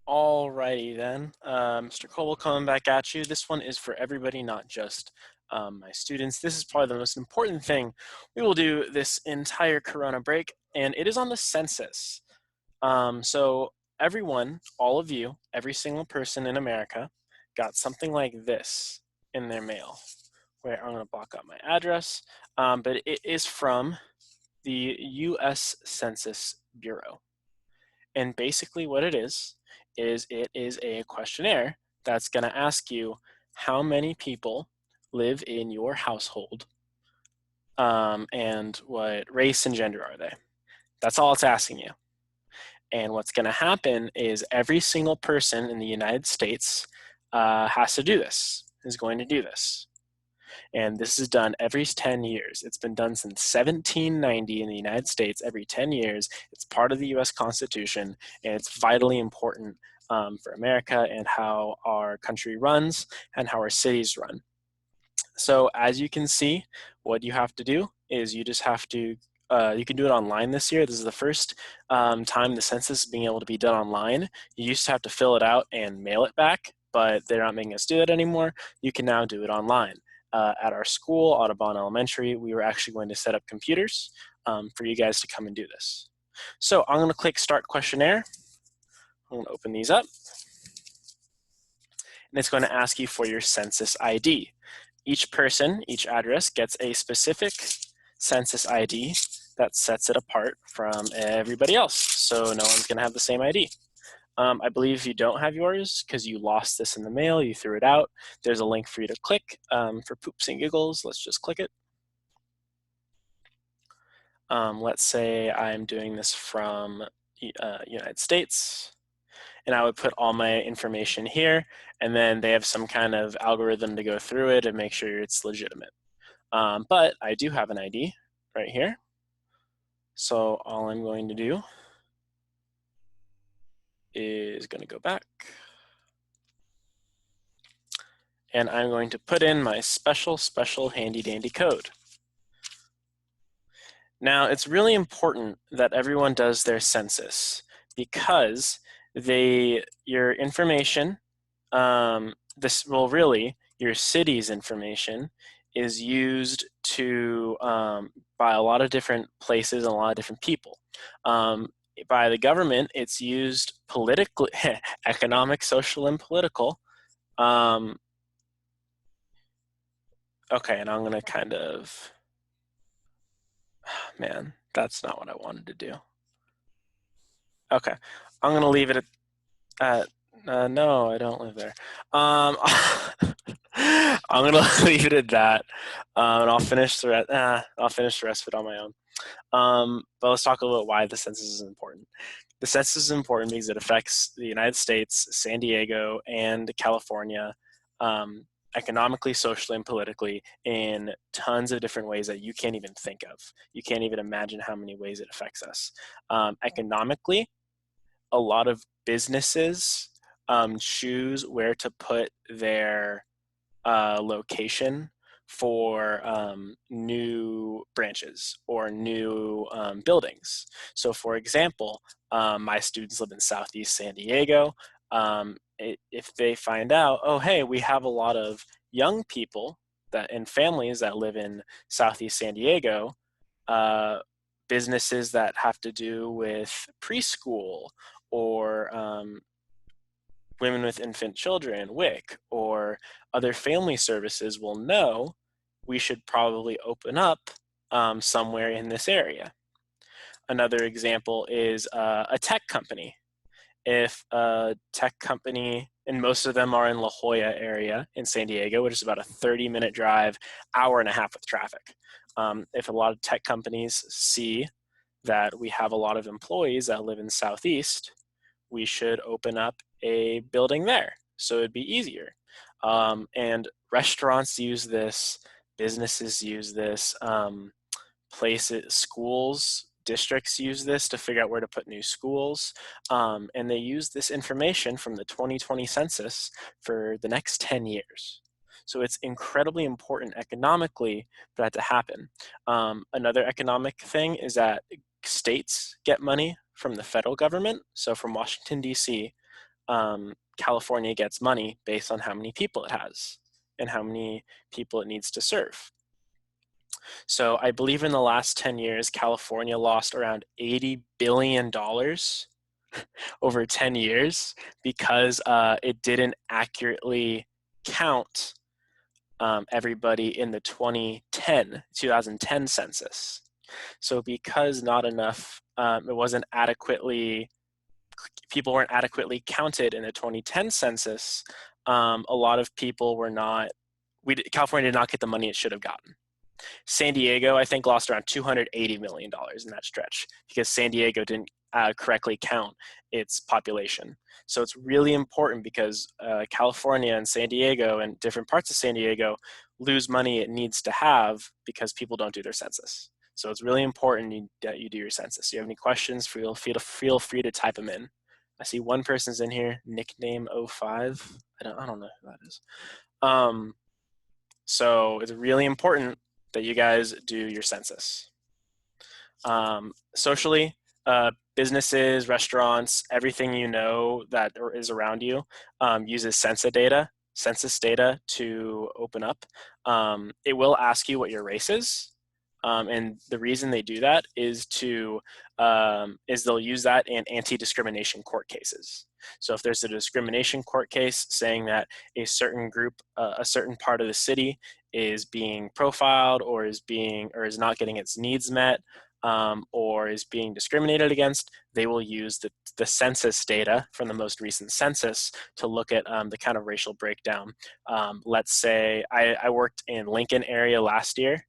Alrighty then, Mr. Koble coming back at you. This one is for everybody, not just my students. This is probably the most important thing we will do this entire Corona break, and it is on the census. So everyone, all of you, every single person in America got something like this in their mail. Where I'm going to block out my address, but it is from the U.S. Census Bureau. And basically what it is it is a questionnaire that's going to ask you how many people live in your household, and what race and gender are they. That's all it's asking you. And what's going to happen is every single person in the United States has to do this, is going to do this. And this is done every 10 years. It's been done since 1790 in the United States, every 10 years. It's part of the US Constitution, and it's vitally important for America and how our country runs and how our cities run. So as you can see, what you have to do is you just have to, you can do it online this year. This is the first time the census is being able to be done online. You used to have to fill it out and mail it back, but they're not making us do that anymore. You can now do it online. At our school, Audubon Elementary, we were actually going to set up computers for you guys to come and do this. So I'm going to click Start Questionnaire. I'm going to open these up. And it's going to ask you for your census ID. Each person, each address gets a specific census ID that sets it apart from everybody else. So no one's going to have the same ID. I believe you don't have yours because you lost this in the mail, you threw it out. There's a link for you to click for poops and giggles. Let's just click it. Let's say I'm doing this from United States, and I would put all my information here, and then they have some kind of algorithm to go through it and make sure it's legitimate. But I do have an ID right here. So all I'm going to do is going to go back. And I'm going to put in my special handy dandy code. Now, it's really important that everyone does their census because your information, your city's information is used to by a lot of different places and a lot of different people. By the government, it's used politically, economic, social, and political. Okay, and I'm gonna kind of, man, that's not what I wanted to do. Okay, I'm gonna leave it at no, I don't live there. I'm gonna leave it at that, and I'll finish the rest. I'll finish the rest of it on my own. But let's talk a little bit why the census is important. The census is important because it affects the United States, San Diego, and California, economically, socially, and politically in tons of different ways that you can't even think of. You can't even imagine how many ways it affects us. Economically, a lot of businesses choose where to put their location for new branches or new buildings. So for example, my students live in Southeast San Diego. If they find out, oh, hey, we have a lot of young people and families that live in Southeast San Diego, businesses that have to do with preschool or women with infant children, WIC, or other family services will know we should probably open up somewhere in this area. Another example is a tech company. If a tech company, and most of them are in La Jolla area in San Diego, which is about a 30-minute drive, hour and a half with traffic. If a lot of tech companies see that we have a lot of employees that live in Southeast, we should open up a building there so it'd be easier. And restaurants use this, businesses use this, places, schools, districts use this to figure out where to put new schools. And they use this information from the 2020 census for the next 10 years. So it's incredibly important economically for that to happen. Another economic thing is that states get money from the federal government. So from Washington, D.C., California gets money based on how many people it has and how many people it needs to serve. So I believe in the last 10 years, California lost around $80 billion over 10 years because it didn't accurately count everybody in the 2010 census. So because not enough, it wasn't adequately, people weren't adequately counted in the 2010 census, a lot of people were not, California did not get the money it should have gotten. San Diego, I think, lost around $280 million in that stretch because San Diego didn't correctly count its population. So it's really important because California and San Diego and different parts of San Diego lose money it needs to have because people don't do their census. So it's really important that you do your census. If you have any questions, feel free to type them in. I see one person's in here, nickname 05. I don't know who that is. So it's really important that you guys do your census. Socially, businesses, restaurants, everything you know that is around you uses census data to open up. It will ask you what your race is. And the reason they do that is they'll use that in anti-discrimination court cases. So if there's a discrimination court case saying that a certain group, a certain part of the city is being profiled or is not getting its needs met, or is being discriminated against, they will use the census data from the most recent census to look at the kind of racial breakdown. Let's say I worked in Lincoln area last year,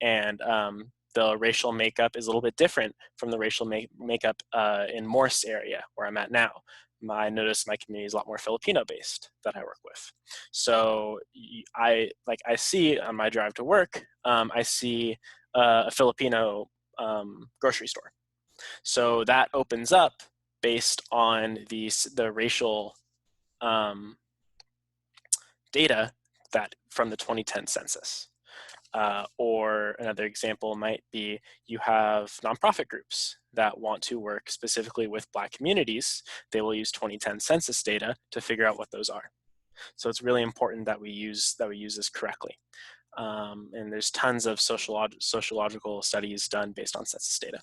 and the racial makeup is a little bit different from the racial makeup in Morse area, where I'm at now. I noticed my community is a lot more Filipino based that I work with. So I see on my drive to work, I see a Filipino grocery store. So that opens up based on the racial data that from the 2010 census. Or another example might be you have nonprofit groups that want to work specifically with Black communities. They will use 2010 census data to figure out what those are. So it's really important that we use this correctly. And there's tons of sociological studies done based on census data.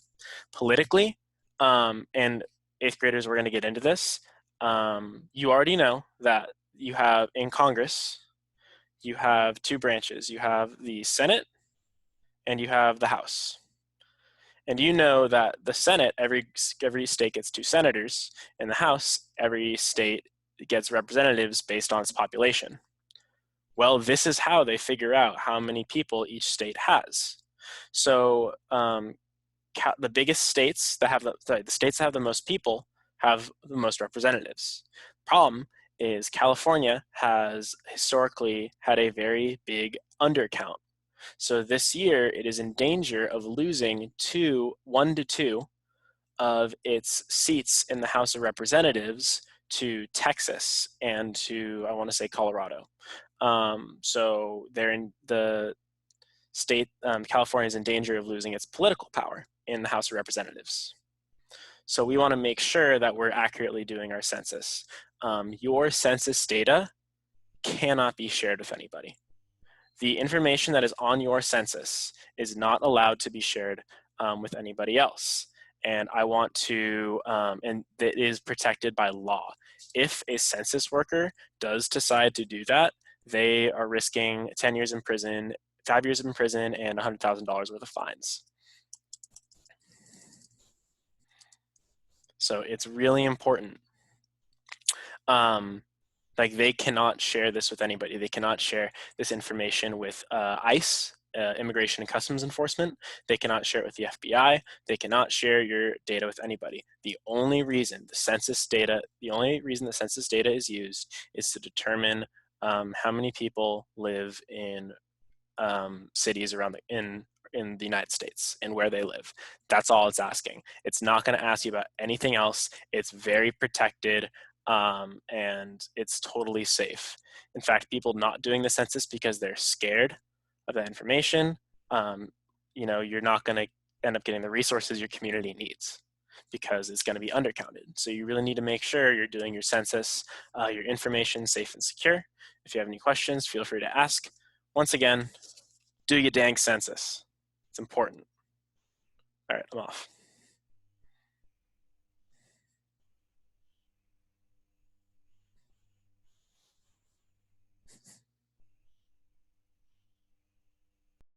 Politically, and eighth graders, we're going to get into this. You already know that you have in Congress, you have two branches. You have the Senate and you have the House. And you know that the Senate, every state gets 2 senators. In the House, every state gets representatives based on its population. Well, this is how they figure out how many people each state has. So the biggest states that have the states that have the most people have the most representatives. Problem is California has historically had a very big undercount. So this year it is in danger of losing 1 to 2 of its seats in the House of Representatives to Texas and to, I want to say, Colorado. So they're in the state, California is in danger of losing its political power in the House of Representatives. So we want to make sure that we're accurately doing our census. Your census data cannot be shared with anybody. The information that is on your census is not allowed to be shared with anybody else. And I want to, and that is protected by law. If a census worker does decide to do that, they are risking 10 years in prison, 5 years in prison, and $100,000 worth of fines. So it's really important. Like they cannot share this with anybody. They cannot share this information with ICE, Immigration and Customs Enforcement. They cannot share it with the FBI. They cannot share your data with anybody. The only reason the census data is used is to determine how many people live in cities around in the United States and where they live. That's all it's asking. It's not going to ask you about anything else. It's very protected. And it's totally safe. In fact, people not doing the census because they're scared of that information, you're not going to end up getting the resources your community needs. because it's going to be undercounted. So you really need to make sure you're doing your census, your information safe and secure. If you have any questions, feel free to ask. Once again, do your dang census. It's important. All right, I'm off.